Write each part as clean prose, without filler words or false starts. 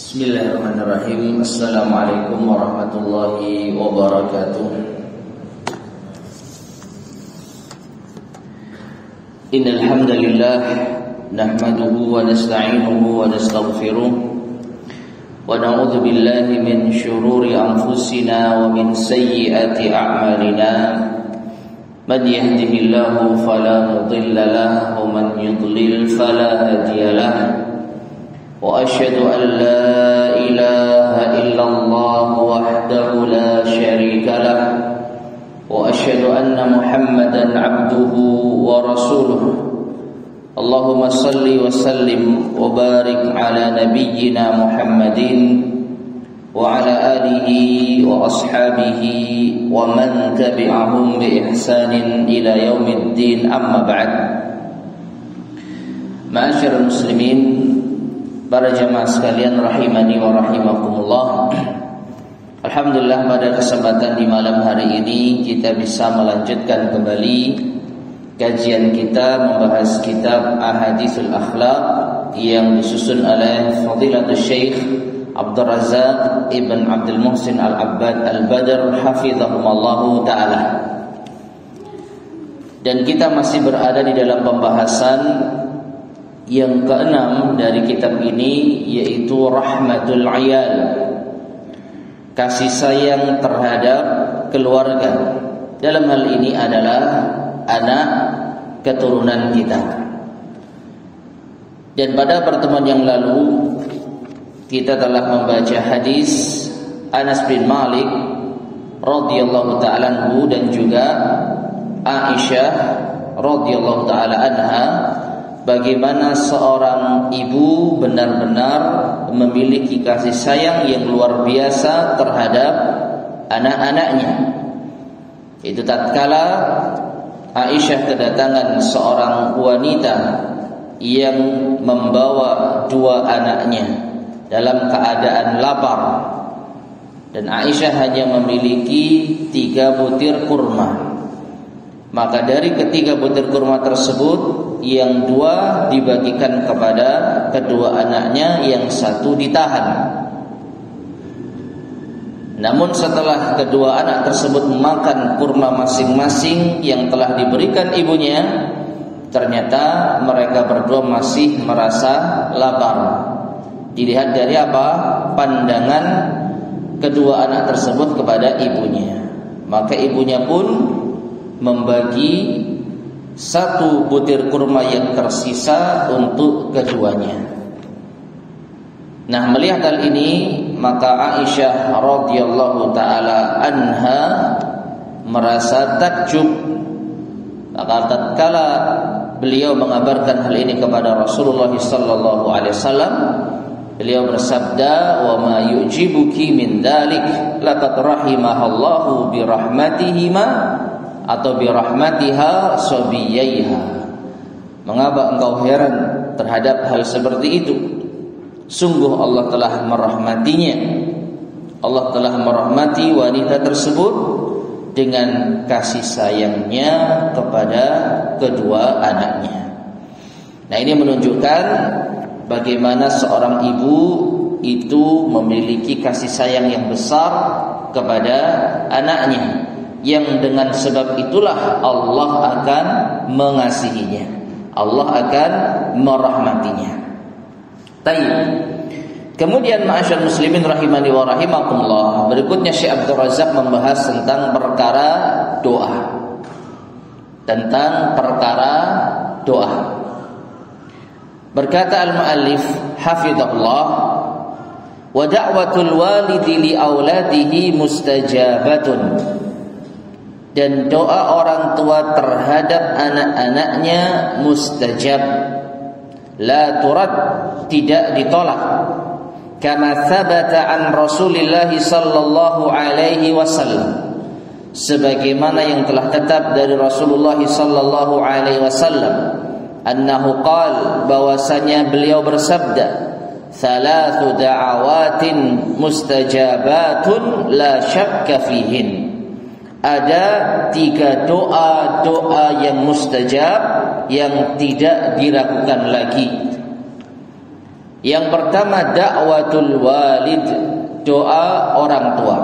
Bismillahirrahmanirrahim. Assalamualaikum warahmatullahi wabarakatuh. Innal hamdalillah nahmaduhu wa nasta'inuhu wa nastaghfiruh wa na'udzu billahi min shururi anfusina wa min sayyiati a'malina. Man yahdihillahu fala mudilla lahu wa man yudlil fala hadiya lahu. وأشهد أن لا إله إلا الله وحده لا شريك له وأشهد أن محمدا عبده ورسوله اللهم صل وسلم وبارك على نبينا محمد وعلى آله وأصحابه ومن تبعهم بإحسان إلى يوم الدين أما بعد. معاشر المسلمين, para jamaah sekalian rahimani wa rahimakumullah. Alhamdulillah, pada kesempatan di malam hari ini kita bisa melanjutkan kembali kajian kita membahas kitab Ahaditsul Akhlaq yang disusun oleh Fadilatul Syekh Abdul Razak Ibn Abdul Muhsin Al-Abbad Al-Badr hafizahumullahu ta'ala. Dan kita masih berada di dalam pembahasan yang keenam dari kitab ini, yaitu rahmatul ayal, kasih sayang terhadap keluarga. Dalam hal ini adalah anak keturunan kita. Dan pada pertemuan yang lalu kita telah membaca hadis Anas bin Malik radhiyallahu ta'ala anhu dan juga Aisyah radhiyallahu ta'ala anha, bagaimana seorang ibu benar-benar memiliki kasih sayang yang luar biasa terhadap anak-anaknya. Itu tatkala Aisyah kedatangan seorang wanita yang membawa dua anaknya dalam keadaan lapar, dan Aisyah hanya memiliki 3 butir kurma. Maka dari ketiga butir kurma tersebut, yang 2 dibagikan kepada kedua anaknya, yang 1 ditahan. Namun setelah kedua anak tersebut memakan kurma masing-masing yang telah diberikan ibunya, ternyata mereka berdua masih merasa lapar. Dilihat dari apa? Pandangan kedua anak tersebut kepada ibunya. Maka ibunya pun membagi 1 butir kurma yang tersisa untuk keduanya. Nah, melihat hal ini, maka Aisyah radhiyallahu taala anha merasa takjub. Maka tatkala beliau mengabarkan hal ini kepada Rasulullah sallallahu alaihi wasallam, beliau bersabda, "Wa ma yujibuki min dzalik laqad rahimahallahu bi rahmatihima atau birahmatiha sabiyaiha." Mengapa engkau heran terhadap hal seperti itu? Sungguh Allah telah merahmatinya. Allah telah merahmati wanita tersebut dengan kasih sayangnya kepada kedua anaknya. Nah, ini menunjukkan bagaimana seorang ibu itu memiliki kasih sayang yang besar kepada anaknya, yang dengan sebab itulah Allah akan mengasihinya, Allah akan merahmatinya. Baik. Kemudian ma'asyar muslimin rahimani wa rahimakumullah, berikutnya Syekh Abdul Razak membahas tentang perkara doa. Tentang perkara doa. Berkata al-muallif hafizahullah, wa da'watul walidi li auladihi mustajabatun, dan doa orang tua terhadap anak-anaknya mustajab, la turad, tidak ditolak. Kama thabata an Rasulillah sallallahu alaihi wasallam, sebagaimana yang telah tetap dari Rasulullah sallallahu alaihi wasallam, annahu qala, bahwasanya beliau bersabda, thalathu da'awatin mustajabatun la syakka fihin, ada 3 doa-doa yang mustajab yang tidak diragukan lagi. Yang pertama da'watul walid, doa orang tua.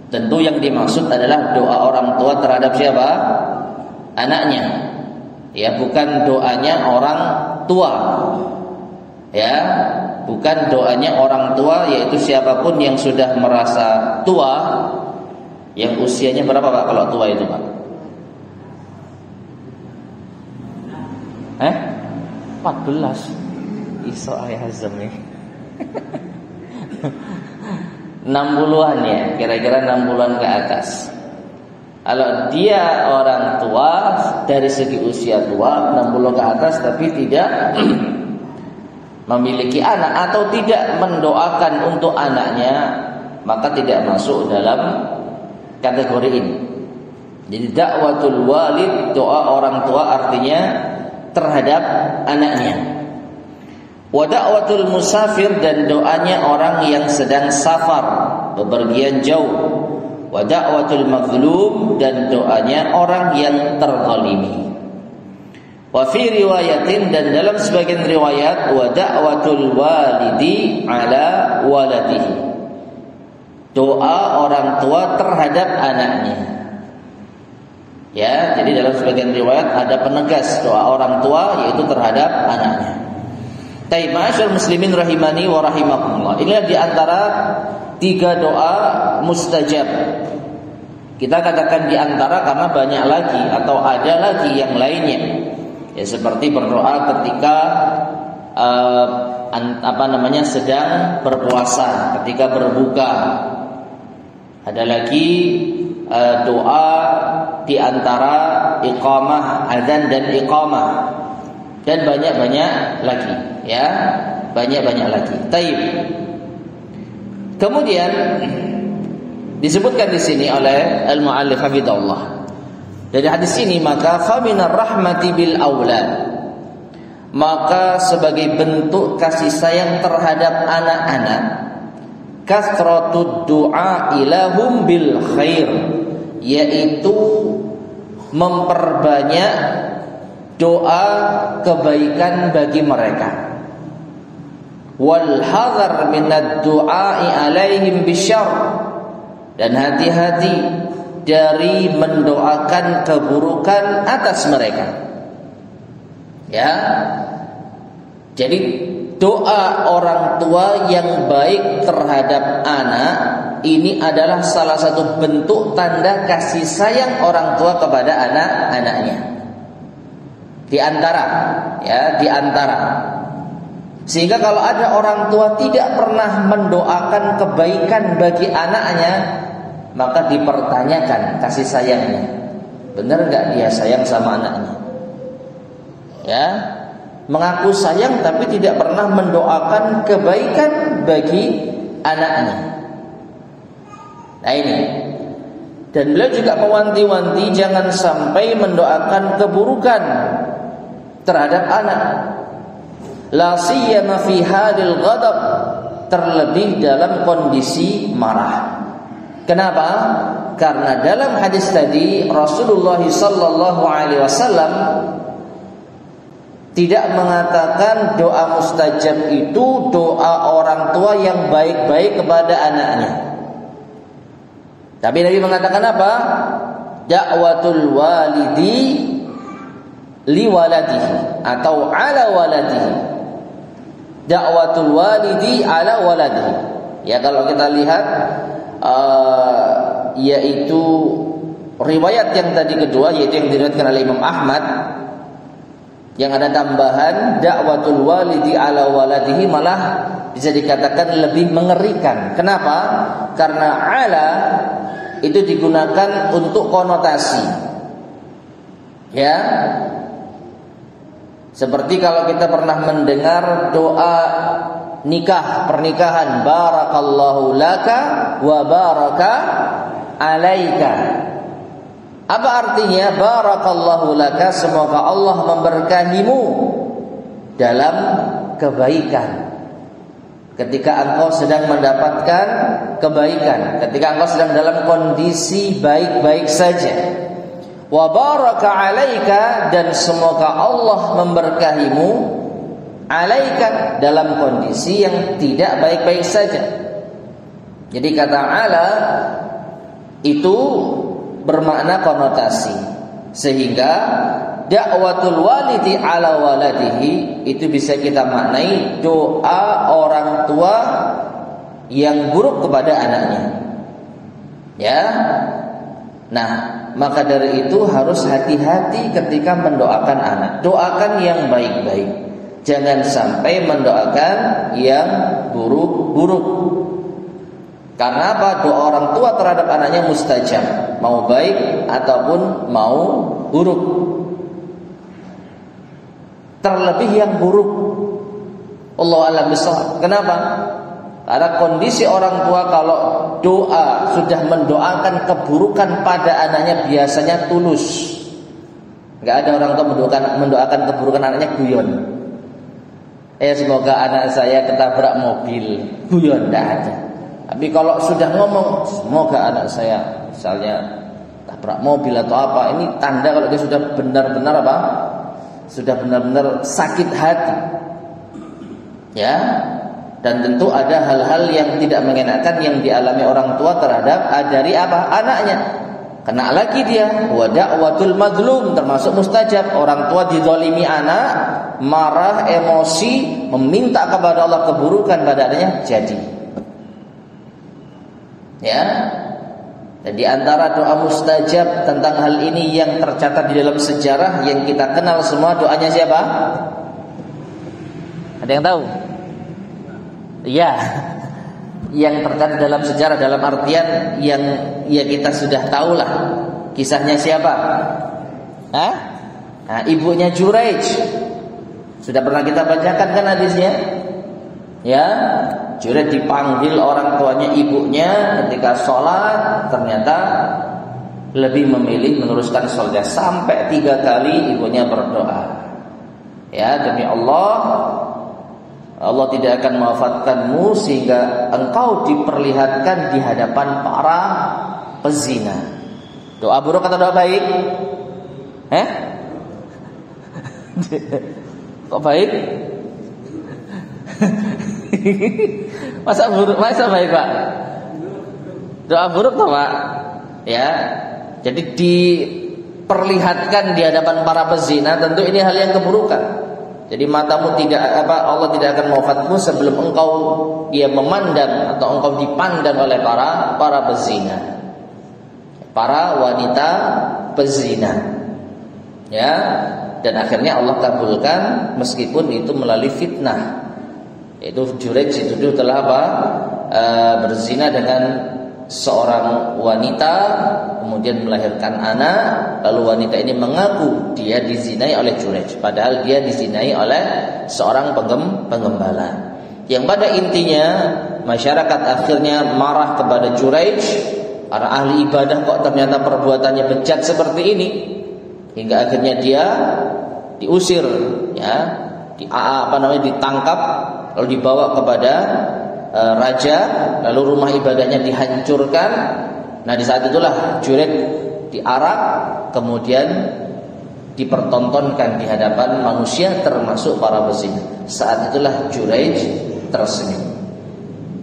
Tentu yang dimaksud adalah doa orang tua terhadap siapa? Anaknya. Ya, bukan doanya orang tua. Ya, bukan doanya orang tua, yaitu siapapun yang sudah merasa tua. Yang usianya berapa Pak kalau tua itu Pak? 14. Iso ayah Hazmi 60-an ya, kira-kira 60-an ke atas. Kalau dia orang tua dari segi usia tua 60 ke atas tapi tidak memiliki anak atau tidak mendoakan untuk anaknya, maka tidak masuk dalam kategori ini. Jadi da'watul walid, doa orang tua artinya terhadap anaknya. Wa da'watul musafir, dan doanya orang yang sedang safar, bepergian jauh. Wa da'watul mazlum, dan doanya orang yang terzalimi. Wa fi riwayatin, dan dalam sebagian riwayat, wa da'watul walidi ala waladihi, doa orang tua terhadap anaknya. Ya, jadi dalam sebagian riwayat ada penegas doa orang tua yaitu terhadap anaknya. Taib ma'asyar muslimin rahimani wa rahimakumullah. Inilah diantara 3 doa mustajab. Kita katakan diantara karena banyak lagi atau ada lagi yang lainnya. Ya, seperti berdoa ketika sedang berpuasa, ketika berbuka. Ada lagi doa diantara iqamah, adzan dan iqamah, dan banyak-banyak lagi. Ya, banyak-banyak lagi. Taib. Kemudian disebutkan di sini oleh al-muallif hafizahullah. Dari hadis ini, maka faminar rahmati bil aulad, maka sebagai bentuk kasih sayang terhadap anak-anak, kasratud du'a ilahum bil khair, yaitu memperbanyak doa kebaikan bagi mereka. Wal hadar minad du'a'i alaihim bisyarr, dan hati-hati dari mendoakan keburukan atas mereka. Ya. Jadi doa orang tua yang baik terhadap anak ini adalah salah satu bentuk tanda kasih sayang orang tua kepada anak-anaknya. Di antara. Sehingga kalau ada orang tua tidak pernah mendoakan kebaikan bagi anaknya, maka dipertanyakan kasih sayangnya. Benar enggak dia sayang sama anaknya? Ya, mengaku sayang tapi tidak pernah mendoakan kebaikan bagi anaknya. Nah ini. Dan beliau juga mewanti-wanti jangan sampai mendoakan keburukan terhadap anak. La siyama fi hadil ghadab, terlebih dalam kondisi marah. Kenapa? Karena dalam hadis tadi Rasulullah sallallahu alaihi wasallam tidak mengatakan doa mustajab itu doa orang tua yang baik-baik kepada anaknya. Tapi Nabi mengatakan apa? Da'watul walidi li waladihi atau ala waladihi. Da'watul walidi ala waladihi. Ya, kalau kita lihat yaitu riwayat yang tadi kedua, yaitu yang diriwayatkan oleh Imam Ahmad, yang ada tambahan da'watul walidi ala waladihi, malah bisa dikatakan lebih mengerikan. Kenapa? Karena ala itu digunakan untuk konotasi. Ya. Seperti kalau kita pernah mendengar doa nikah, pernikahan, barakallahu laka wa baraka alaika. Apa artinya barakallahu laka? Semoga Allah memberkahimu dalam kebaikan. Ketika engkau sedang mendapatkan kebaikan, ketika engkau sedang dalam kondisi baik-baik saja. Wa baraka alaika, dan semoga Allah memberkahimu alaika dalam kondisi yang tidak baik-baik saja. Jadi kata ala itu bermakna konotasi, sehingga dakwatul walidi ala waladihi itu bisa kita maknai doa orang tua yang buruk kepada anaknya. Ya. Nah, maka dari itu harus hati-hati ketika mendoakan anak. Doakan yang baik-baik. Jangan sampai mendoakan yang buruk-buruk. Karena apa? Doa orang tua terhadap anaknya mustajab, mau baik ataupun mau buruk. Terlebih yang buruk. Allahu a'lam bishawab. Kenapa? Karena kondisi orang tua kalau doa sudah mendoakan keburukan pada anaknya biasanya tulus. Enggak ada orang tua mendoakan keburukan anaknya guyon. Semoga anak saya ketabrak mobil, guyon enggak ada. Tapi kalau sudah ngomong semoga anak saya misalnya tabrak mobil atau apa, ini tanda kalau dia sudah benar-benar apa? Sudah benar-benar sakit hati. Ya. Dan tentu ada hal-hal yang tidak mengenakan yang dialami orang tua terhadap dari apa? Anaknya. Kena lagi dia wa da'watul mazlum, termasuk mustajab. Orang tua dizalimi anak, marah, emosi, meminta kepada Allah keburukan pada adanya jadi. Ya. Dan di antara doa mustajab tentang hal ini yang tercatat di dalam sejarah yang kita kenal semua, doanya siapa? Ada yang tahu? Ya. Yang tercatat dalam sejarah dalam artian yang ya kita sudah tahulah. Kisahnya siapa? Hah? Nah, ibunya Juraij. Sudah pernah kita bacakan kan hadisnya? Ya. Juraij dipanggil orang tuanya ibunya ketika sholat, ternyata lebih memilih meneruskan sholatnya sampai 3 kali ibunya berdoa. Ya, demi Allah tidak akan mewafatkanmu sehingga engkau diperlihatkan di hadapan para pezina. Doa buruk atau doa baik? Kok baik? Masa buruk, masa baik, Pak? Doa buruk toh, Pak? Ya. Jadi diperlihatkan di hadapan para pezina, tentu ini hal yang keburukan. Jadi matamu Allah tidak akan mewafatmu sebelum engkau memandang atau engkau dipandang oleh para pezina. Para wanita pezina. Ya. Dan akhirnya Allah kabulkan meskipun itu melalui fitnah. Itu Juraij dituduh telah berzina dengan seorang wanita, kemudian melahirkan anak, lalu wanita ini mengaku dia dizinai oleh Juraij, padahal dia dizinai oleh seorang penggembala. Yang pada intinya masyarakat akhirnya marah kepada Juraij, para ahli ibadah kok ternyata perbuatannya bejat seperti ini, hingga akhirnya dia diusir, ya, ditangkap, lalu dibawa kepada raja, lalu rumah ibadahnya dihancurkan. Nah, di saat itulah Juraij diarak, kemudian dipertontonkan di hadapan manusia termasuk para pezina. Saat itulah Juraij tersenyum.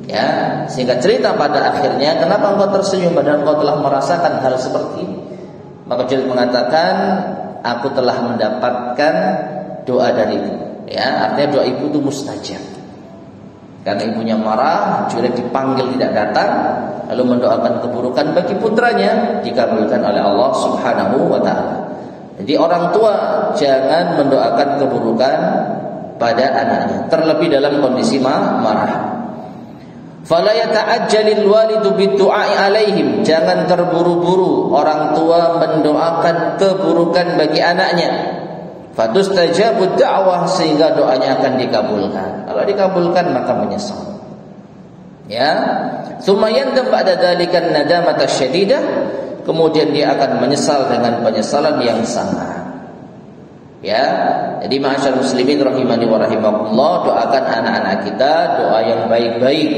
Ya, sehingga cerita pada akhirnya, kenapa engkau tersenyum padahal engkau telah merasakan hal seperti ini? Maka Juraij mengatakan, aku telah mendapatkan doa dariku. Ya, artinya doa ibu itu mustajab. Karena ibunya marah, Juraij dipanggil tidak datang, lalu mendoakan keburukan bagi putranya, dikabulkan oleh Allah Subhanahu wa taala. Jadi orang tua jangan mendoakan keburukan pada anaknya, terlebih dalam kondisi marah. Fala yata'ajjalil walidu bid-du'a'i 'alaihim, jangan terburu-buru orang tua mendoakan keburukan bagi anaknya. Fatustajabud da'wah, sehingga doanya akan dikabulkan. Kalau dikabulkan maka menyesal. Ya. Tsumma yandam ba'da dzalika nadamata syadidah, kemudian dia akan menyesal dengan penyesalan yang sangat. Ya. Jadi ma'asyar muslimin rahimani wa rahimakumullah, doakan anak-anak kita doa yang baik-baik.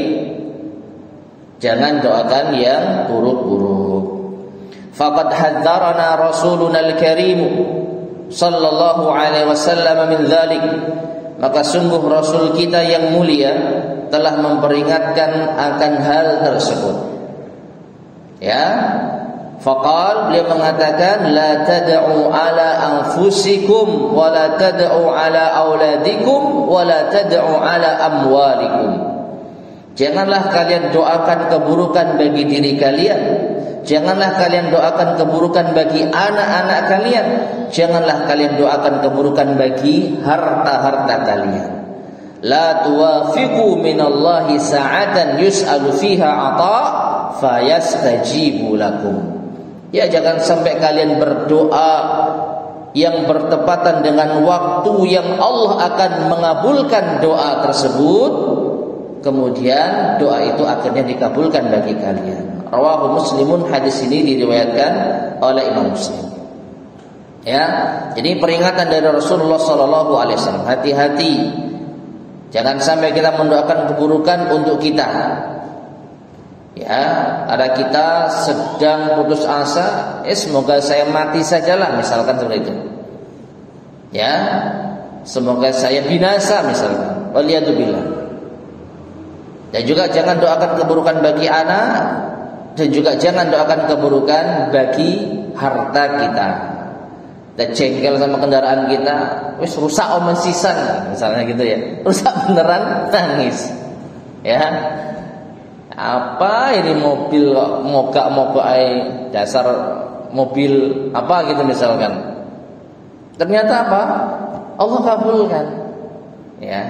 Jangan doakan yang buruk-buruk. Faqad hadzarana rasuluna al-karim sallallahu alaihi wasallam min dzalik, maka sungguh Rasul kita yang mulia telah memperingatkan akan hal tersebut. Ya, faqal, beliau mengatakan, la tad'u ala anfusikum wa la tad'u ala auladikum wa la tad'u ala amwalikum. Janganlah kalian doakan keburukan bagi diri kalian, janganlah kalian doakan keburukan bagi anak-anak kalian, janganlah kalian doakan keburukan bagi harta-harta kalian. La tuwafiqu minallahi sa'atan yus'alu fiha 'ata fayastajibu lakum. Ya, jangan sampai kalian berdoa yang bertepatan dengan waktu yang Allah akan mengabulkan doa tersebut, kemudian doa itu akhirnya dikabulkan bagi kalian. Rawahu Muslimun, hadis ini diriwayatkan oleh Imam Muslim. Ya, jadi peringatan dari Rasulullah sallallahu alaihi wasallam, hati-hati jangan sampai kita mendoakan keburukan untuk kita. Ya, ada kita sedang putus asa, semoga saya mati sajalah, misalkan seperti itu. Ya, semoga saya binasa misalkan. Waliyadzubillah. Dan juga jangan doakan keburukan bagi anak, dan juga jangan doakan keburukan bagi harta kita. Dan jengkel sama kendaraan kita, wis rusak omen sisan, misalnya gitu ya. Rusak beneran, nangis. Ya. Apa ini mobil kok mogak-mogok dasar mobil apa gitu misalkan. Ternyata apa? Allah kabulkan. Ya.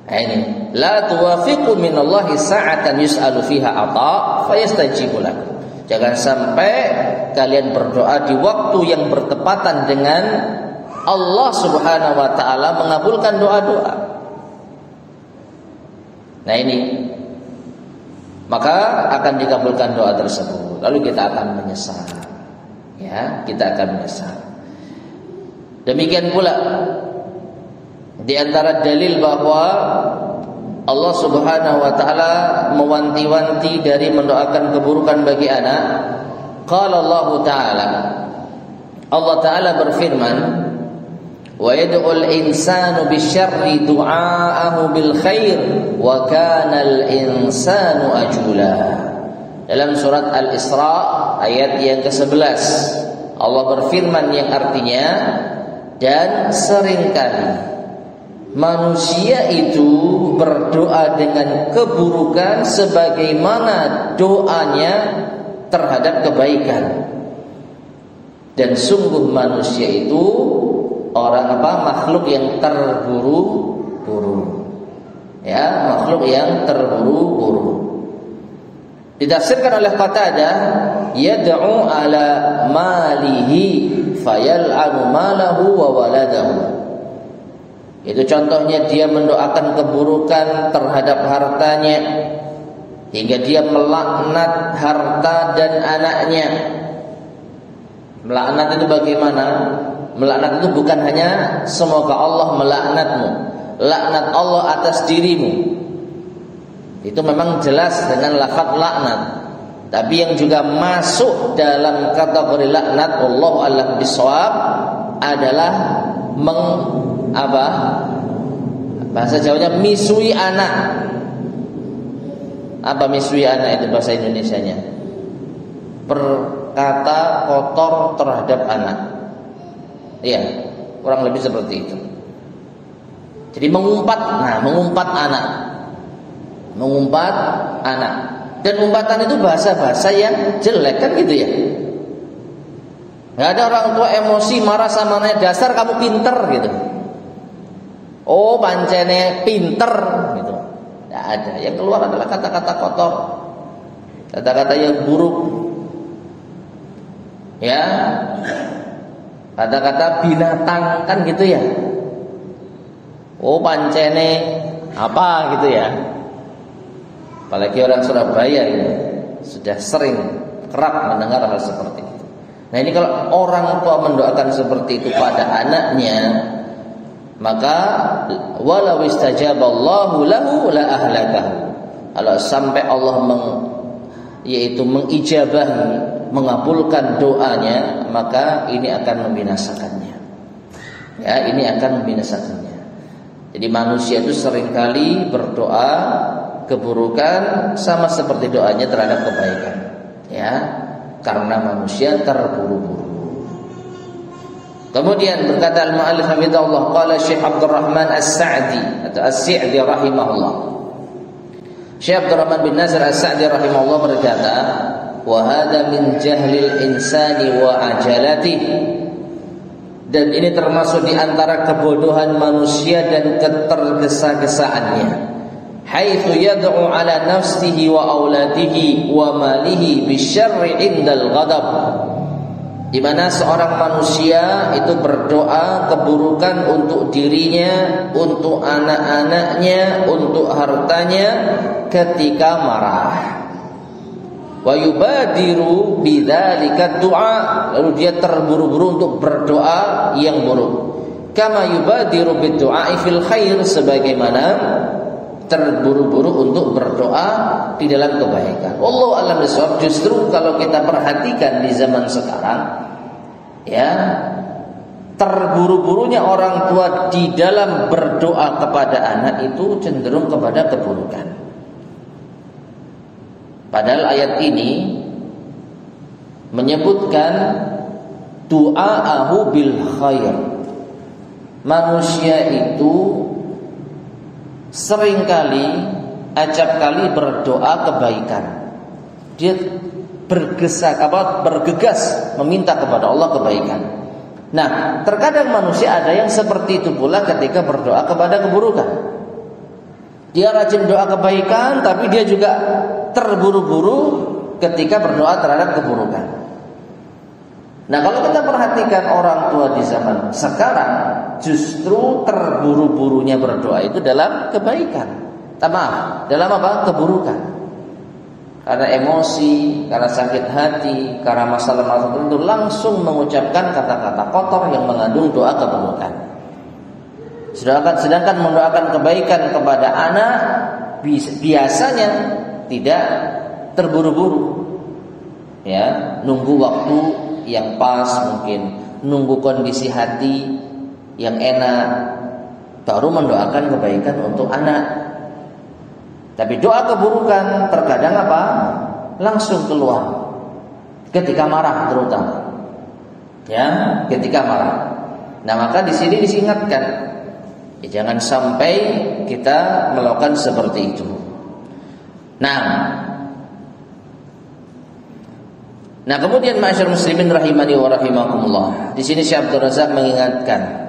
Nah ini, la tuwafiqu minallahi sa'atan yus'alu fiha 'ata fayastajibu lakum. Jangan sampai kalian berdoa di waktu yang bertepatan dengan Allah Subhanahu wa taala mengabulkan doa-doa. Nah ini, maka akan dikabulkan doa tersebut. Lalu kita akan menyesal. Ya, kita akan menyesal. Demikian pula di antara dalil bahwa Allah Subhanahu wa taala mewanti-wanti dari mendoakan keburukan bagi anak. Qala Allah taala, Allah taala berfirman, wa yad'ul insanu bisyarri du'aahu bil khair wa kana al insanu ajula. Dalam surat Al-Isra ayat yang ke-11 Allah berfirman yang artinya, dan seringkali manusia itu berdoa dengan keburukan sebagaimana doanya terhadap kebaikan. Dan sungguh manusia itu orang makhluk yang terburu-buru. Ya, makhluk yang terburu-buru. Ditafsirkan oleh Qatadah, yad'u ala malihi fayal'anu malahu wa waladahu. Itu contohnya dia mendoakan keburukan terhadap hartanya hingga dia melaknat harta dan anaknya. Melaknat itu bagaimana? Melaknat itu bukan hanya semoga Allah melaknatmu, laknat Allah atas dirimu. Itu memang jelas dengan lafaz laknat. Tapi yang juga masuk dalam kategori laknat, wallahu a'lam bishawab, adalah bahasa Jawanya misui anak. Apa misui anak itu bahasa Indonesianya? Berkata kotor terhadap anak. Iya, kurang lebih seperti itu. Jadi mengumpat anak. Mengumpat anak. Dan umpatan itu bahasa-bahasa yang jelek kan gitu ya. Gak ada orang tua emosi marah sama anaknya, dasar kamu pinter gitu. Oh pancene pinter gitu. Gak ada. Yang keluar adalah kata-kata kotor, kata-kata yang buruk. Ya, kata-kata binatang kan gitu ya. Oh pancene apa gitu ya. Apalagi orang Surabaya ini sudah sering kerap mendengar hal seperti itu. Nah ini kalau orang tua mendoakan seperti itu pada anaknya, maka walau istajaballahu lahu la ahlakahu. Kalau sampai Allah mengijabahi, mengabulkan doanya, maka ini akan membinasakannya. Ya, ini akan membinasakannya. Jadi manusia itu seringkali berdoa keburukan sama seperti doanya terhadap kebaikan, ya, karena manusia terburu-buru. Kemudian berkata al-mu'allif hafizahullah, qala Syekh Abdurrahman As-Sa'di atau As-Sa'di rahimahullah. Syekh Abdurrahman bin Nasir As-Sa'di rahimahullah berkata, wa hadha min jahlil insani wa ajalatihi. Dan ini termasuk di antara kebodohan manusia dan ketergesa-gesaannya. Haitsu yad'u ala nafsihi wa auladihi wa malihi bisyarri indal ghadab. Di mana seorang manusia itu berdoa keburukan untuk dirinya, untuk anak-anaknya, untuk hartanya ketika marah. Wa yubadiru bidzalika du'a, lalu dia terburu-buru untuk berdoa yang buruk. Kama yubadiru biddu'a fil khair, sebagaimana terburu-buru untuk berdoa di dalam kebaikan. Wallahu a'lam bishawab. Justru kalau kita perhatikan di zaman sekarang, ya, terburu-burunya orang tua di dalam berdoa kepada anak itu cenderung kepada keburukan. Padahal ayat ini menyebutkan du'a'ahu bil khair. Manusia itu seringkali, acap kali berdoa kebaikan. Dia bergegas meminta kepada Allah kebaikan. Nah, terkadang manusia ada yang seperti itu pula ketika berdoa kepada keburukan. Dia rajin doa kebaikan, tapi dia juga terburu-buru ketika berdoa terhadap keburukan. Nah, kalau kita perhatikan orang tua di zaman sekarang, justru terburu-burunya berdoa itu dalam kebaikan. Maaf, dalam apa? Keburukan. Karena emosi, karena sakit hati, karena masalah-masalah tertentu, langsung mengucapkan kata-kata kotor yang mengandung doa keburukan. Sedangkan mendoakan kebaikan kepada anak biasanya tidak terburu-buru, ya, nunggu waktu yang pas, mungkin nunggu kondisi hati yang enak, baru mendoakan kebaikan untuk anak. Tapi doa keburukan terkadang apa? Langsung keluar ketika marah, terutama, ya, ketika marah. Nah, maka di sini diingatkan, ya, jangan sampai kita melakukan seperti itu. Nah, kemudian ma'asyar muslimin rahimani wa rahimakumullah. Di sini Syekh Abdul Razak mengingatkan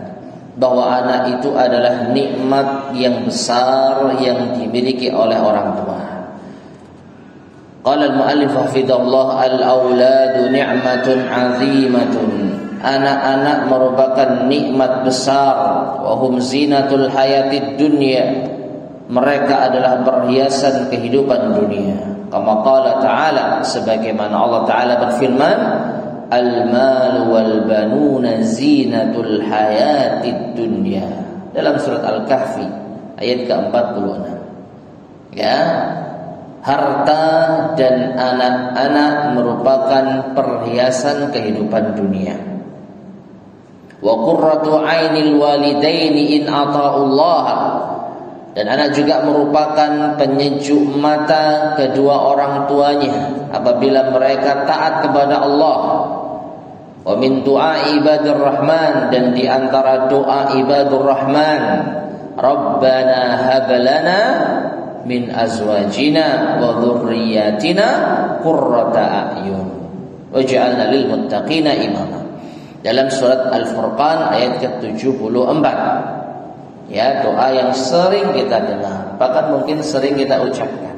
bahwa anak itu adalah nikmat yang besar yang dimiliki oleh orang tua. Qala al-mu'allif hafidhahullah, al-auladu ni'matun 'azimatun. Anak-anak merupakan nikmat besar, wa hum zinatul hayatid dunya. Mereka adalah perhiasan kehidupan dunia. Kama qala ta'ala, sebagaimana Allah Ta'ala berfirman, al-malu wal banuna zinatul hayatid dunya, dalam surat Al-Kahfi ayat ke-46. Ya, harta dan anak-anak merupakan perhiasan kehidupan dunia. Wa qurratu 'ainil walidaini in ata'ullaha, dan anak juga merupakan penyejuk mata kedua orang tuanya apabila mereka taat kepada Allah. Wa min du'a ibadur rahman, dan di antara doa ibadur rahman, Rabbana hab lana min azwajina wa dhurriyyatina qurrata a'yun waj'alna lil muttaqina imama. Dalam surat Al-Furqan ayat ke-74. Ya, doa yang sering kita dengar, bahkan mungkin sering kita ucapkan.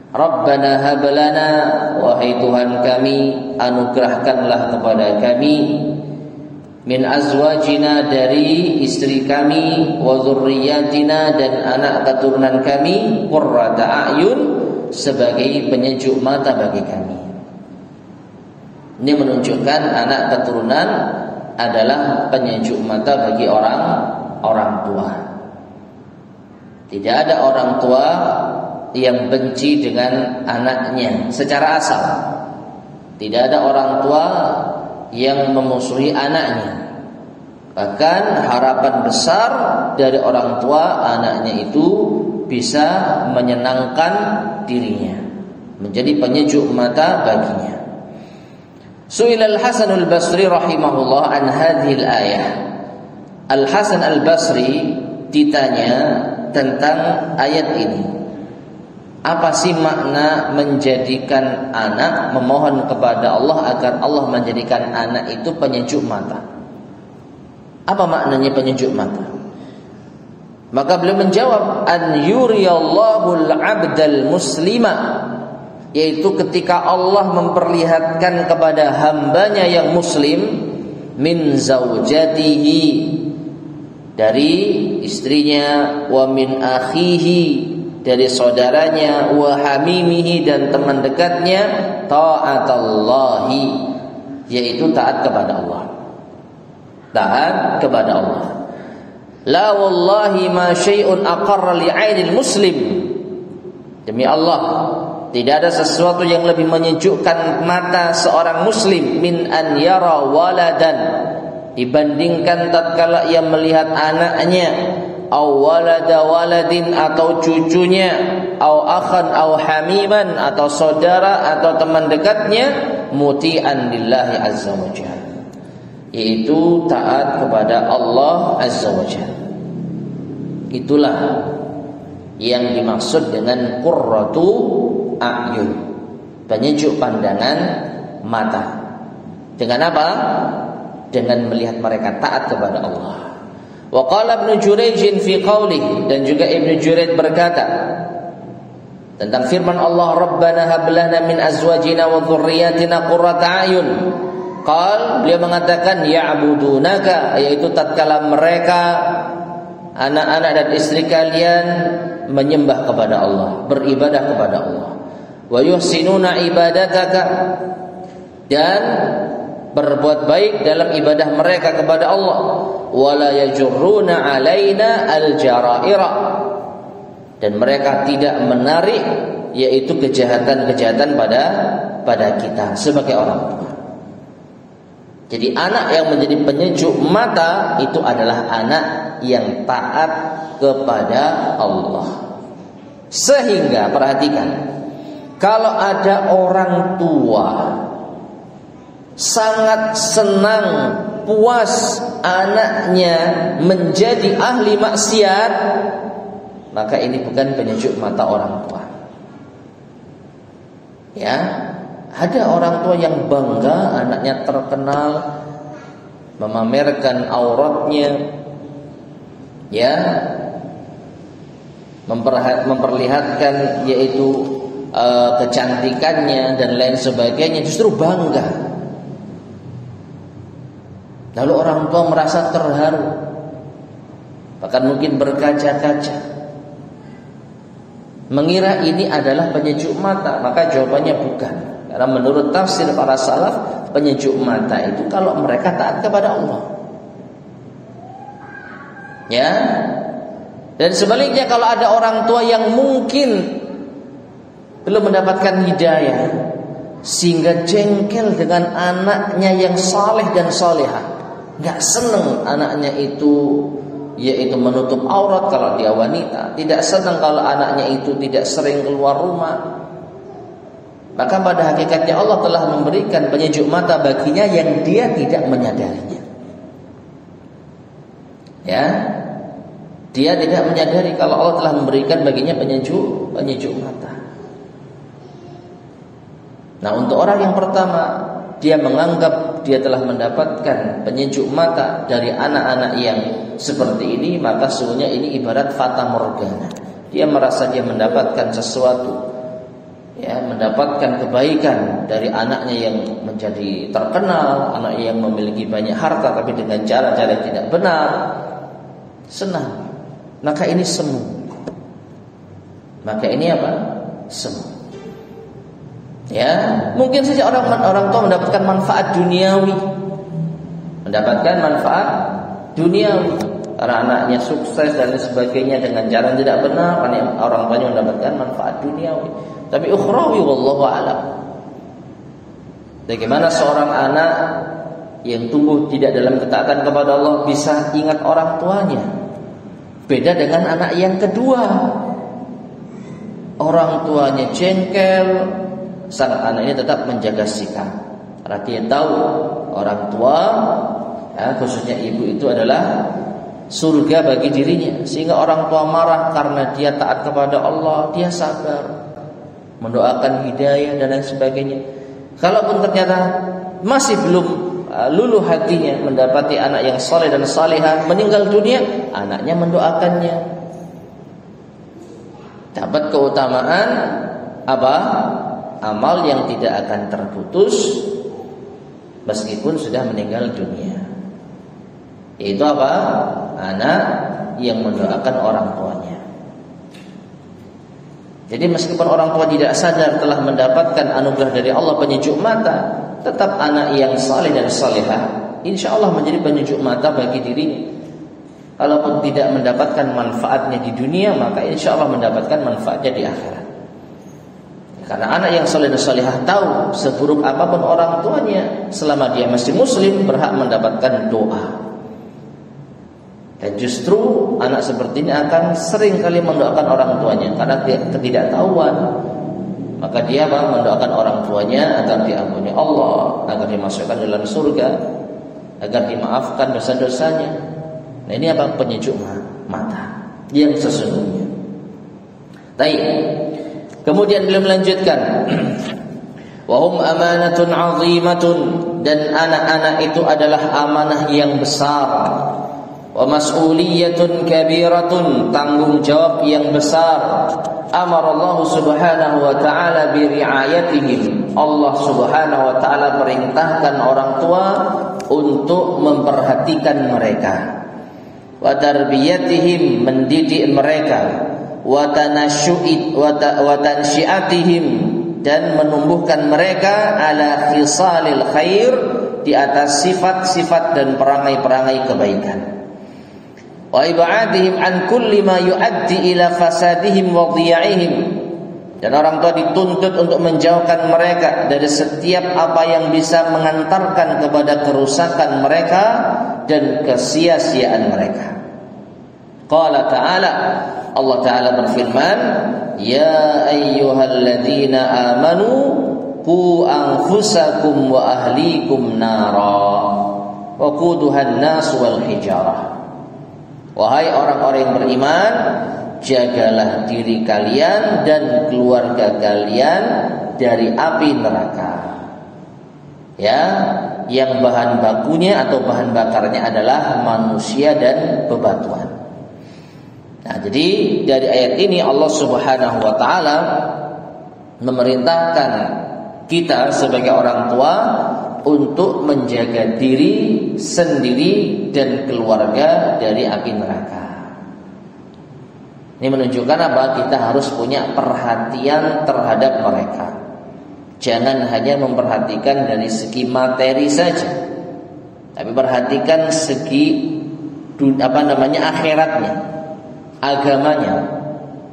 Rabbana hab lana, wahai Tuhan kami, anugerahkanlah kepada kami, min azwajina, dari istri kami, wa dzurriyyatina, dan anak keturunan kami, qurrata a'yun, sebagai penyejuk mata bagi kami. Ini menunjukkan anak keturunan adalah penyejuk mata bagi orang tua. Tidak ada orang tua yang benci dengan anaknya secara asal. Tidak ada orang tua yang memusuhi anaknya. Bahkan harapan besar dari orang tua anaknya itu bisa menyenangkan dirinya, menjadi penyejuk mata baginya. Su'ila Al-Hasan Al-Basri rahimahullah an hadhil ayah. Al-Hasan Al-Basri ditanya tentang ayat ini. Apa sih makna menjadikan anak, memohon kepada Allah agar Allah menjadikan anak itu penyejuk mata? Apa maknanya penyejuk mata? Maka beliau menjawab, an yuriyallahu al-'abdal muslima, yaitu ketika Allah memperlihatkan kepada hambanya yang muslim, min zaujatihi, dari istrinya, wa min akhihi, dari saudaranya, wa hamimihi, dan teman dekatnya, ta'atallahi, yaitu taat kepada Allah. Taat kepada Allah. La wallahi ma syai'un aqarra li'ainil muslim. Demi Allah, tidak ada sesuatu yang lebih menyejukkan mata seorang muslim min an yara waladan, dibandingkan tatkala ia melihat anaknya, aw walada waladin, atau cucunya, aw akhan aw hamiman, atau saudara atau teman dekatnya, muti'an lillahi azza wa jalla, yaitu taat kepada Allah azza wa jalla. Itulah yang dimaksud dengan qurratu a'yun, penyejuk pandangan mata. Dengan apa? Dengan melihat mereka taat kepada Allah. Wa qala Ibnu Jurayj fi qawlihi, dan juga Ibnu Jurayj berkata tentang firman Allah, Rabbana hab lana min azwajina wa dhurriyyatina qurrata a'yun. Beliau mengatakan ya'budunaka, yaitu tatkala mereka, anak-anak dan istri kalian, menyembah kepada Allah, beribadah kepada Allah. Wa yuhsinuna ibadataka, dan berbuat baik dalam ibadah mereka kepada Allah. Wala yajurruna alaina aljara'ira, dan mereka tidak menarik, yaitu kejahatan-kejahatan pada kita sebagai orang tua. Jadi anak yang menjadi penyejuk mata itu adalah anak yang taat kepada Allah. Sehingga perhatikan, kalau ada orang tua sangat senang, puas anaknya menjadi ahli maksiat, maka ini bukan penyejuk mata orang tua. Ya, ada orang tua yang bangga anaknya terkenal, memamerkan auratnya, ya, memperlihatkan yaitu kecantikannya dan lain sebagainya, justru bangga. Lalu orang tua merasa terharu, bahkan mungkin berkaca-kaca, mengira ini adalah penyejuk mata. Maka jawabannya bukan. Karena menurut tafsir para salaf, penyejuk mata itu kalau mereka taat kepada Allah. Ya. Dan sebaliknya, kalau ada orang tua yang mungkin belum mendapatkan hidayah, sehingga jengkel dengan anaknya yang saleh dan salehah, nggak senang anaknya itu yaitu menutup aurat kalau dia wanita, tidak senang kalau anaknya itu tidak sering keluar rumah, maka pada hakikatnya Allah telah memberikan penyejuk mata baginya yang dia tidak menyadarinya. Ya, dia tidak menyadari kalau Allah telah memberikan baginya penyejuk mata. Nah, untuk orang yang pertama, dia menganggap dia telah mendapatkan penyejuk mata dari anak-anak yang seperti ini, maka sesungguhnya ini ibarat fata morgana. Dia merasa dia mendapatkan sesuatu, ya, mendapatkan kebaikan dari anaknya yang menjadi terkenal, anaknya yang memiliki banyak harta tapi dengan cara-cara yang tidak benar, senang. Maka ini semu. Maka ini apa? Semu. Ya, mungkin saja orang tua mendapatkan manfaat duniawi, karena anaknya sukses dan sebagainya dengan cara tidak benar, orang tuanya mendapatkan manfaat duniawi. Tapi ukhrawi wallahu a'lam. Bagaimana seorang anak yang tumbuh tidak dalam ketaatan kepada Allah bisa ingat orang tuanya. Beda dengan anak yang kedua. Orang tuanya jengkel, sang anak ini tetap menjaga sikap. Karena dia tahu orang tua, ya, khususnya ibu itu adalah surga bagi dirinya. Sehingga orang tua marah karena dia taat kepada Allah, dia sabar, mendoakan hidayah dan lain sebagainya. Kalaupun ternyata masih belum luluh hatinya mendapati anak yang saleh dan salihah meninggal dunia, anaknya mendoakannya. Dapat keutamaan apa? Amal yang tidak akan terputus meskipun sudah meninggal dunia. Yaitu apa? Anak yang mendoakan orang tuanya. Jadi meskipun orang tua tidak sadar telah mendapatkan anugerah dari Allah penyejuk mata, tetap anak yang saleh dan salihah insya Allah menjadi penyejuk mata bagi dirinya. Kalaupun tidak mendapatkan manfaatnya di dunia, maka insya Allah mendapatkan manfaatnya di akhirat. Karena anak yang saleh dan salihah tahu seburuk apapun orang tuanya, selama dia masih muslim berhak mendapatkan doa. Dan justru anak seperti ini akan sering kali mendoakan orang tuanya karena ketidaktahuan. Maka dia mendoakan orang tuanya agar diampuni Allah, agar dimasukkan dalam surga, agar dimaafkan dosa-dosanya. Nah ini apa? Penyejuk mata yang sesungguhnya. Baik. Kemudian beliau melanjutkan, wahum amanatun azimatun, dan anak-anak itu adalah amanah yang besar. Wa mas'uliyatun kabiratun, tanggung jawab yang besar. Amara Allah Subhanahu wa taala bi riayatihim. Allah Subhanahu wa taala perintahkan orang tua untuk memperhatikan mereka. Wa tarbiyatihim, mendidik mereka. Wa tanashu'it wa tansyiatihim, dan menumbuhkan mereka ala khisalil khair, di atas sifat-sifat dan perangai-perangai kebaikan. Wa ib'adihim an kulli ma yu'addi ila fasadihim wa dhiya'ihim, dan orang tua dituntut untuk menjauhkan mereka dari setiap apa yang bisa mengantarkan kepada kerusakan mereka dan kesia-siaan mereka. Qala ta'ala, Allah ta'ala berfirman, ya ayyuhalladzina amanu qu anfusakum wa ahlikum nara wa quduhan nas wal hijarah. Wahai orang-orang yang beriman, jagalah diri kalian dan keluarga kalian dari api neraka. Ya, yang bahan bakunya atau bahan bakarnya adalah manusia dan bebatuan. Nah, jadi dari ayat ini Allah Subhanahu wa taala memerintahkan kita sebagai orang tua untuk menjaga diri sendiri dan keluarga dari api neraka. Ini menunjukkan apa? Kita harus punya perhatian terhadap mereka. Jangan hanya memperhatikan dari segi materi saja, tapi perhatikan segi akhiratnya, agamanya.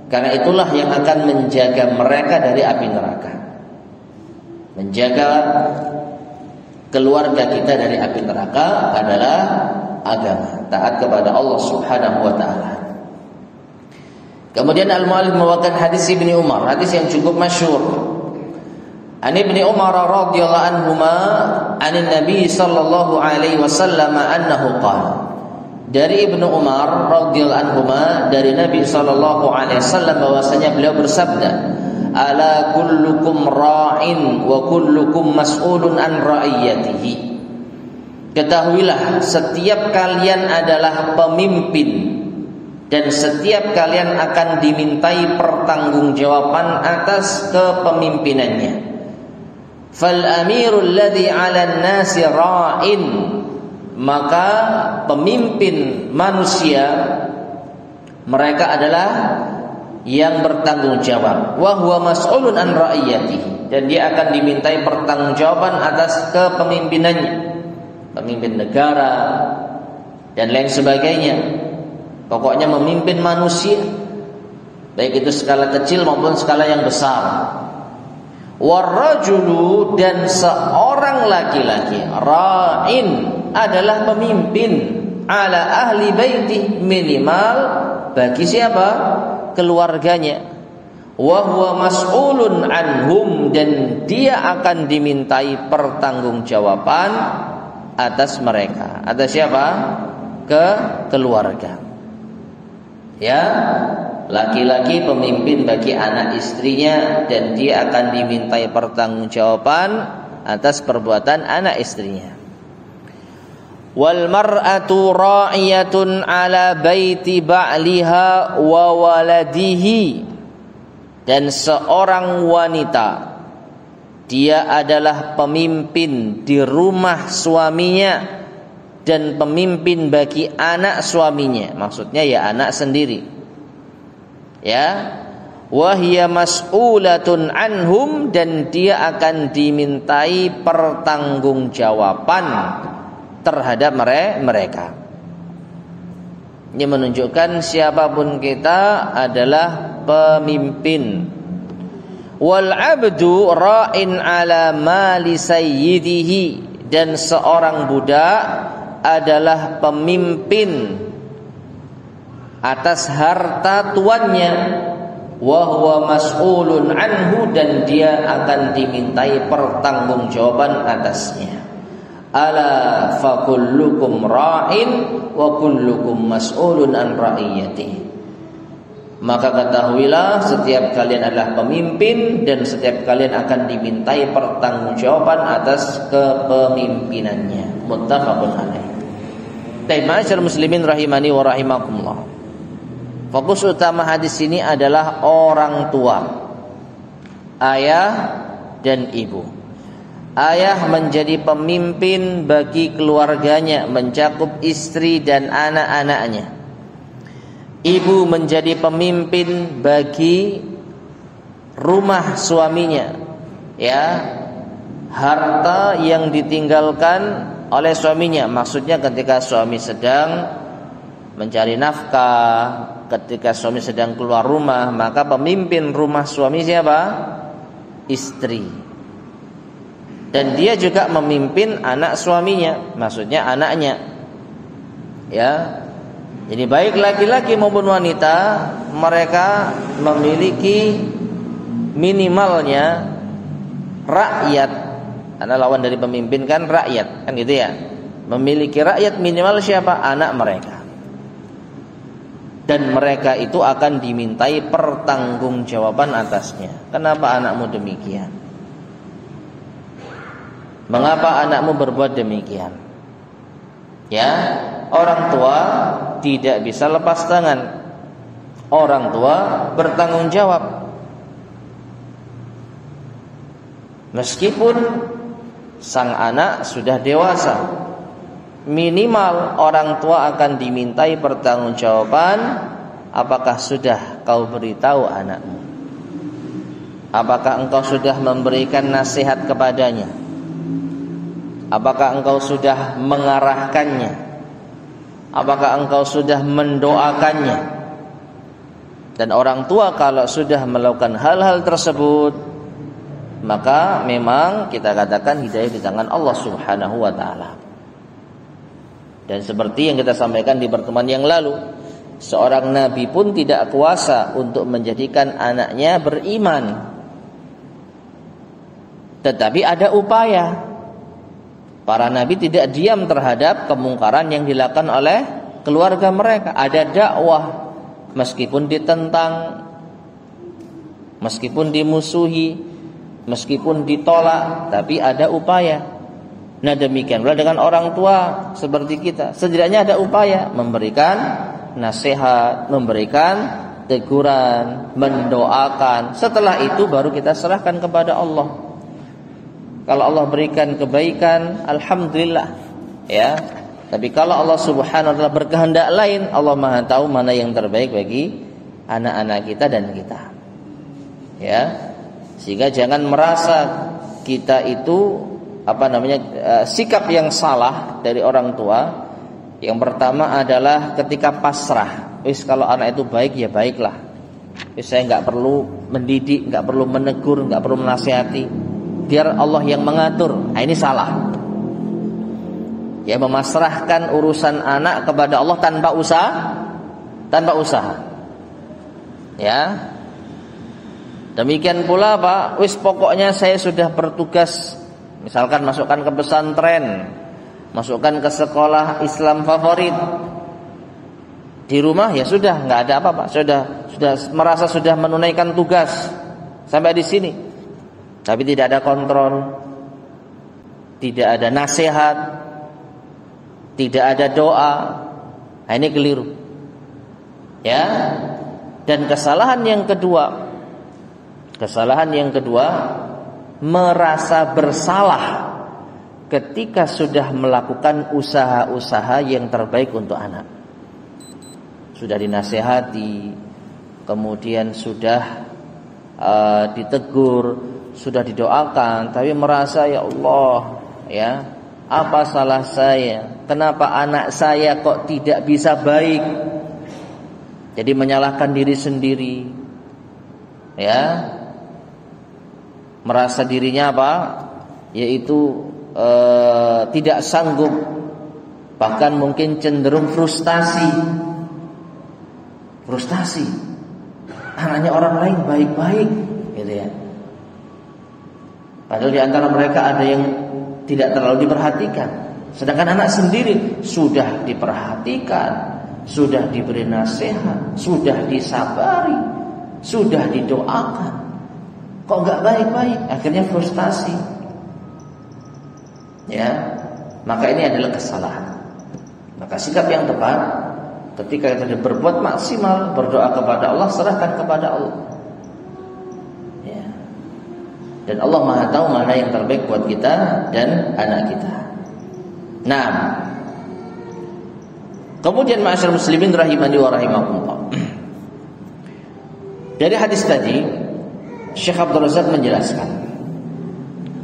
Karena itulah yang akan menjaga mereka dari api neraka. Menjaga keluarga kita dari api neraka adalah agama, taat kepada Allah Subhanahu wa taala. Kemudian al-muallif membawakan hadis Ibnu Umar, hadis yang cukup masyhur. An Ibnu Umar radhiyallahu anhuma, anin Nabi sallallahu alaihi wasallam annahu qala. Dari Ibnu Umar radhiyallahu anhuma, dari Nabi sallallahu alaihi wasallam bahwasanya beliau bersabda, ala kullukum ra'in wa kullukum mas'ulun an ra'iyatihi. Ketahuilah, setiap kalian adalah pemimpin dan setiap kalian akan dimintai pertanggungjawaban atas kepemimpinannya. Fal amirul ladzi 'alan nasi ra'in, maka pemimpin manusia mereka adalah yang bertanggung jawab, wa huwa mas'ulun an ra'iyatihi, dan dia akan dimintai pertanggungjawaban atas kepemimpinannya, pemimpin negara dan lain sebagainya. Pokoknya memimpin manusia, baik itu skala kecil maupun skala yang besar. Warrajulu, dan seorang laki-laki, ra'in, adalah pemimpin, ala ahli baiti, minimal bagi siapa? Keluarganya. Wa huwa mas'ulun anhum, dan dia akan dimintai pertanggungjawaban atas mereka. Atas siapa? Keluarga. Ya, laki-laki pemimpin bagi anak istrinya, dan dia akan dimintai pertanggungjawaban atas perbuatan anak istrinya. Wal mar'atu ra'iyatun ala baiti ba'liha wa waladihi, dan seorang wanita, dia adalah pemimpin di rumah suaminya dan pemimpin bagi anak suaminya, maksudnya ya anak sendiri. Ya, wa hiya mas'ulatun anhum, dan dia akan dimintai pertanggungjawaban terhadap mereka. Ini menunjukkan siapapun kita adalah pemimpin. Wal 'abdu ra'in 'ala mali sayyidihi, dan seorang budak adalah pemimpin atas harta tuannya. Wa huwa mas'ulun anhu, dan dia akan dimintai pertanggungjawaban atasnya. Ala fa kullukum ra'in wa kullukum mas'ulun an ra'iyatihi. Maka ketahuilah, setiap kalian adalah pemimpin, dan setiap kalian akan dimintai pertanggungjawaban atas kepemimpinannya. Muttafaqun alaih. Ma'asyiral muslimin rahimani wa rahimakumullah. Fokus utama hadis ini adalah orang tua, ayah dan ibu. Ayah menjadi pemimpin bagi keluarganya, mencakup istri dan anak-anaknya. Ibu menjadi pemimpin bagi rumah suaminya, ya, harta yang ditinggalkan oleh suaminya, maksudnya ketika suami sedang mencari nafkah, ketika suami sedang keluar rumah, maka pemimpin rumah suami siapa? Istri. Dan dia juga memimpin anak suaminya, maksudnya anaknya. Ya. Jadi baik laki-laki maupun wanita, mereka memiliki minimalnya rakyat. Karena lawan dari pemimpin kan rakyat, kan gitu ya. Memiliki rakyat minimal siapa? Anak mereka. Dan mereka itu akan dimintai pertanggungjawaban atasnya. Kenapa anakmu demikian? Mengapa anakmu berbuat demikian? Ya, orang tua tidak bisa lepas tangan. Orang tua bertanggung jawab. Meskipun sang anak sudah dewasa, minimal orang tua akan dimintai pertanggungjawaban. Apakah sudah kau beritahu anakmu? Apakah engkau sudah memberikan nasihat kepadanya? Apakah engkau sudah mengarahkannya? Apakah engkau sudah mendoakannya? Dan orang tua kalau sudah melakukan hal-hal tersebut, maka memang kita katakan hidayah di tangan Allah Subhanahu wa ta'ala. Dan seperti yang kita sampaikan di pertemuan yang lalu, seorang nabi pun tidak kuasa untuk menjadikan anaknya beriman. Tetapi ada upaya. Para nabi tidak diam terhadap kemungkaran yang dilakukan oleh keluarga mereka. Ada dakwah, meskipun ditentang, meskipun dimusuhi, meskipun ditolak, tapi ada upaya. Nah demikian pula dengan orang tua seperti kita, setidaknya ada upaya memberikan nasihat, memberikan teguran, mendoakan. Setelah itu baru kita serahkan kepada Allah. Kalau Allah berikan kebaikan, alhamdulillah, ya. Tapi kalau Allah Subhanahu wa ta'ala berkehendak lain, Allah Maha tahu mana yang terbaik bagi anak-anak kita dan kita. Ya. Sehingga jangan merasa kita itu sikap yang salah dari orang tua. Yang pertama adalah ketika pasrah. Kalau anak itu baik ya baiklah. Saya nggak perlu mendidik, nggak perlu menegur, nggak perlu menasihati. Biar Allah yang mengatur. Nah, ini salah. Ya, memasrahkan urusan anak kepada Allah tanpa usaha. Ya. Demikian pula Pak, pokoknya saya sudah bertugas, misalkan masukkan ke pesantren, masukkan ke sekolah Islam favorit. Di rumah ya sudah, nggak ada apa-apa. Sudah merasa sudah menunaikan tugas sampai di sini. Tapi tidak ada kontrol, tidak ada nasihat, tidak ada doa. Nah, ini keliru. Ya. Dan kesalahan yang kedua, merasa bersalah ketika sudah melakukan usaha-usaha yang terbaik untuk anak. Sudah dinasihati, kemudian sudah ditegur, sudah didoakan, tapi merasa ya Allah, ya, apa salah saya? Kenapa anak saya kok tidak bisa baik? Jadi menyalahkan diri sendiri. Ya. Merasa dirinya apa? Yaitu tidak sanggup, bahkan mungkin cenderung frustasi. Anaknya orang lain baik-baik, gitu ya. Padahal di antara mereka ada yang tidak terlalu diperhatikan, sedangkan anak sendiri sudah diperhatikan, sudah diberi nasihat, sudah disabari, sudah didoakan. Kok nggak baik-baik? Akhirnya frustasi. Ya, maka ini adalah kesalahan. Maka sikap yang tepat ketika kita berbuat maksimal, berdoa kepada Allah, serahkan kepada Allah. Ya. Dan Allah Maha tahu mana yang terbaik buat kita dan anak kita. Nah, kemudian ma'asyiral muslimin rahimani wa rahimakumullah. Dari hadis tadi Syekh Abdul Razak menjelaskan,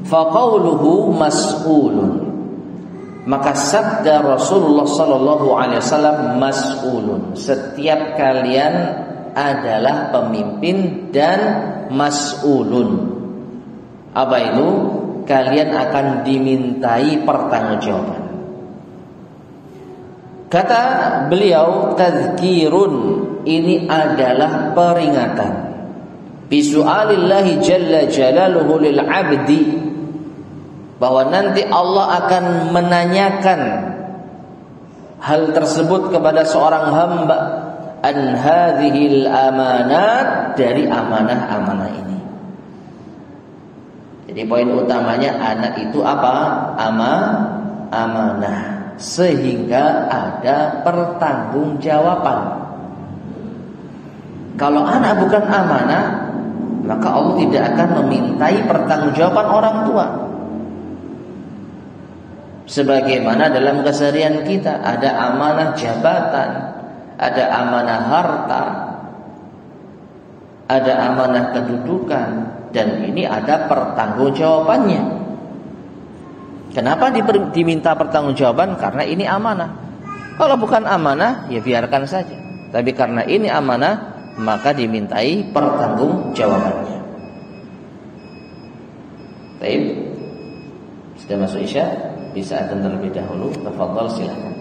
faqauluhu mas'ulun, maka sabda Rasulullah sallallahu alaihi wasallam mas'ulun, setiap kalian adalah pemimpin dan mas'ulun. Apa itu? Kalian akan dimintai pertanggungjawaban. Kata beliau, tadzkirun, ini adalah peringatan. Bisu'alillahi jalla jalaluhu lil 'abdi, bahwa nanti Allah akan menanyakan hal tersebut kepada seorang hamba, an hadhil amanat, dari amanah-amanah ini. Jadi poin utamanya anak itu apa? Amanah, sehingga ada pertanggungjawaban. Kalau anak bukan amanah, maka Allah tidak akan memintai pertanggungjawaban orang tua. Sebagaimana dalam keseharian kita ada amanah jabatan, ada amanah harta, ada amanah kedudukan, dan ini ada pertanggungjawabannya. Kenapa diminta pertanggungjawaban? Karena ini amanah. Kalau bukan amanah, ya biarkan saja. Tapi karena ini amanah, maka dimintai pertanggungjawabannya. Baik, sudah masuk Isya, bisa adzan terlebih dahulu. Tafadhal, silakan.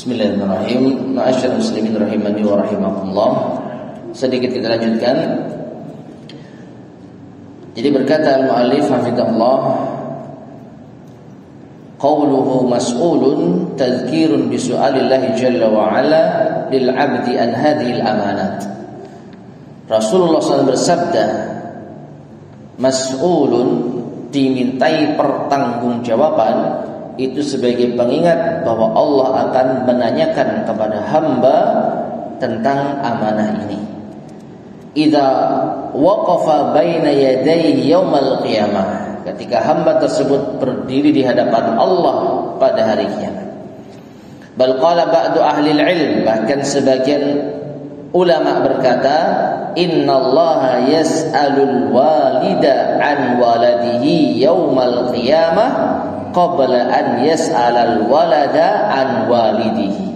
Bismillahirrahmanirrahim. Ma'asyiral muslimin rahimani wa rahimakumullah. Sedikit kita lanjutkan. Jadi berkata al-mu'allif hafizahullah, qauluhu mas'ulun tadhkirun bi su'alillahi jalla wa ala lil 'abdi an hadhihi al-amanat. Rasulullah SAW bersabda, mas'ulun, dimintai pertanggungjawaban, itu sebagai pengingat bahwa Allah akan menanyakan kepada hamba tentang amanah ini. Idza waqafa baina yadayhi yaumal qiyamah, ketika hamba tersebut berdiri di hadapan Allah pada hari kiamat. Bal qala ba'du ahli ilm, bahkan sebagian ulama berkata, innallaha yas'alul walida an waladihi yaumal qiyamah qabla an yas'alal walada an walidihi.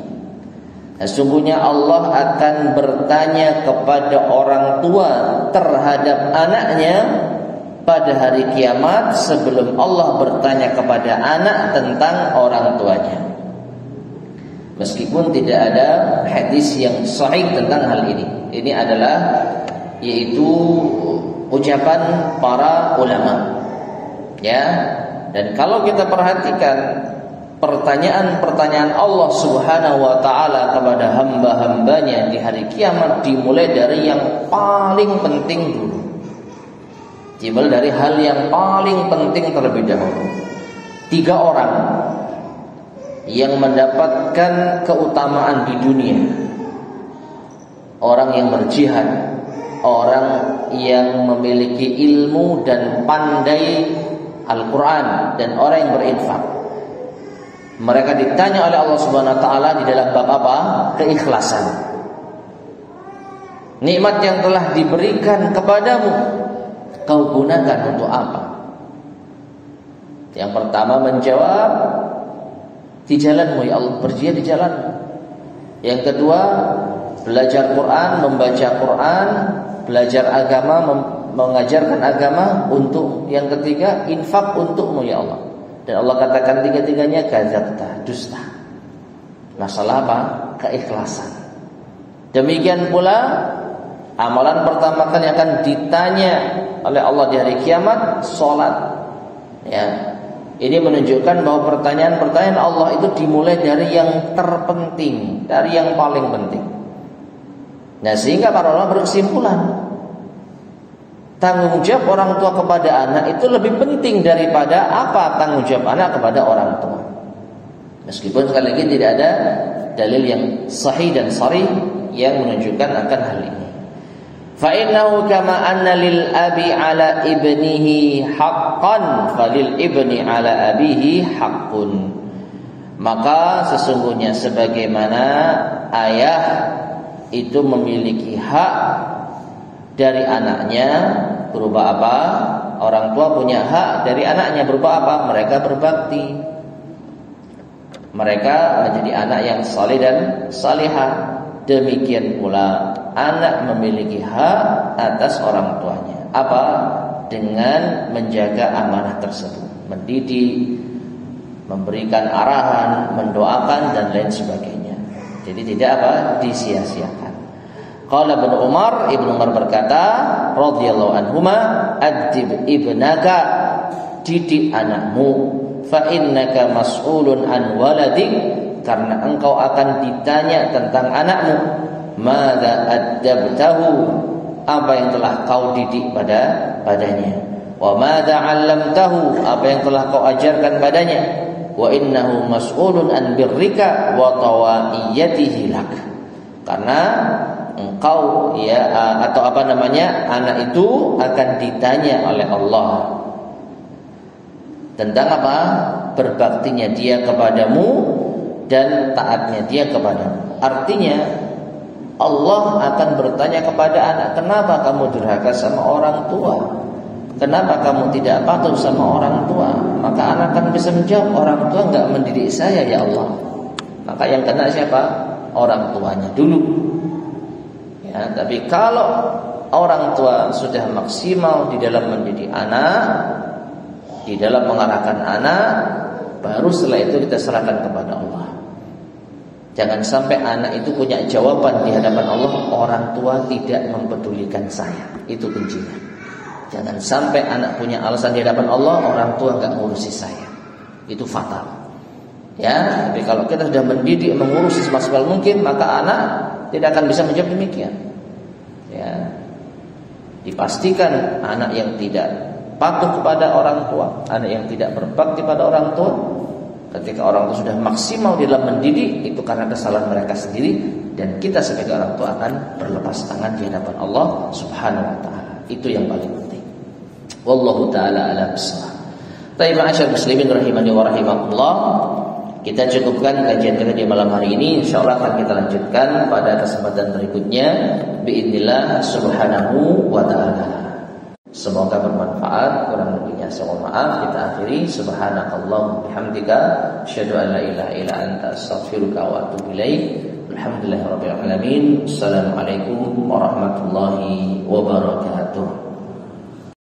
Sesungguhnya Allah akan bertanya kepada orang tua terhadap anaknya pada hari kiamat sebelum Allah bertanya kepada anak tentang orang tuanya. Meskipun tidak ada hadis yang sahih tentang hal ini. Ini adalah yaitu ucapan para ulama. Ya. Dan kalau kita perhatikan pertanyaan-pertanyaan Allah Subhanahu wa taala kepada hamba-hambanya di hari kiamat dimulai dari yang paling penting dulu. Dimulai dari hal yang paling penting terlebih dahulu. 3 orang yang mendapatkan keutamaan di dunia. Orang yang berjihad, orang yang memiliki ilmu dan pandai Al-Quran, dan orang yang berinfak. Mereka ditanya oleh Allah Subhanahu wa taala di dalam bab apa? Keikhlasan. Nikmat yang telah diberikan kepadamu, kau gunakan untuk apa? Yang pertama menjawab, di jalanmu ya Allah, berjihad di jalan. Yang kedua, belajar Quran, membaca Quran, belajar agama, mengajarkan agama. Untuk yang ketiga, infak untukmu ya Allah. Dan Allah katakan tiga-tiganya kadzabta, dusta. Masalah apa? Keikhlasan. Demikian pula amalan pertama kali akan ditanya oleh Allah di hari kiamat, salat. Ya. Ini menunjukkan bahwa pertanyaan-pertanyaan Allah itu dimulai dari yang terpenting, dari yang paling penting. Nah, sehingga para ulama berkesimpulan tanggung jawab orang tua kepada anak itu lebih penting daripada apa tanggung jawab anak kepada orang tua. Meskipun sekali lagi tidak ada dalil yang sahih dan sharih yang menunjukkan akan hal ini. Fa innahu kama anna lil abi ala ibnihi haqqan falil ibni ala abihi haqqun. Maka sesungguhnya sebagaimana ayah itu memiliki hak dari anaknya, berupa apa? Orang tua punya hak dari anaknya berupa apa? Mereka berbakti. Mereka menjadi anak yang saleh dan salihah. Demikian pula anak memiliki hak atas orang tuanya. Apa? Dengan menjaga amanah tersebut, mendidik, memberikan arahan, mendoakan dan lain sebagainya. Jadi tidak apa? Disia-siakan. Qala Ibnu Umar berkata radhiyallahu anhuma, adib ibnaka, didik anakmu, fa innaka mas'ulun an waladik, karena engkau akan ditanya tentang anakmu. Madza addabtahu, apa yang telah kau didik padanya. Wa madza 'allamtahu, apa yang telah kau ajarkan padanya. Wa innahu mas'ulun an birrika wa tawaiyatihi lak, karena engkau anak itu akan ditanya oleh Allah tentang apa? Berbaktinya dia kepadamu dan taatnya dia kepadamu. Artinya Allah akan bertanya kepada anak, kenapa kamu durhaka sama orang tua? Kenapa kamu tidak patuh sama orang tua? Maka anak akan bisa menjawab, orang tua enggak mendidik saya ya Allah. Maka yang kena siapa? Orang tuanya dulu. Ya, tapi kalau orang tua sudah maksimal di dalam mendidik anak, di dalam mengarahkan anak, baru setelah itu kita serahkan kepada Allah. Jangan sampai anak itu punya jawaban di hadapan Allah, orang tua tidak mempedulikan saya. Itu kuncinya. Jangan sampai anak punya alasan di hadapan Allah, orang tua enggak ngurusi saya. Itu fatal. Ya, tapi kalau kita sudah mendidik, mengurusi semaksimal mungkin, maka anak tidak akan bisa menjawab demikian. Ya, dipastikan anak yang tidak patuh kepada orang tua, anak yang tidak berbakti pada orang tua, ketika orang tua sudah maksimal di dalam mendidik, itu karena kesalahan mereka sendiri, dan kita sebagai orang tua akan berlepas tangan di hadapan Allah Subhanahu wa taala. Itu yang paling penting. Wallahu taala a'lam bissawab. Baik, ma'asyar muslimin rahimani wa rahimakumullah. Kita cukupkan kajian kita di malam hari ini. InsyaAllah akan kita lanjutkan pada kesempatan berikutnya biidznillah subhanahu wa ta'ala. Semoga bermanfaat. Kurang lebihnya saya mohon maaf. Kita akhiri subhanakallahumma bihamdika asyhadu an la ilaha illa anta astaghfiruka wa atubu ilaik. Alhamdulillahirabbil alamin. Assalamualaikum warahmatullahi wabarakatuh.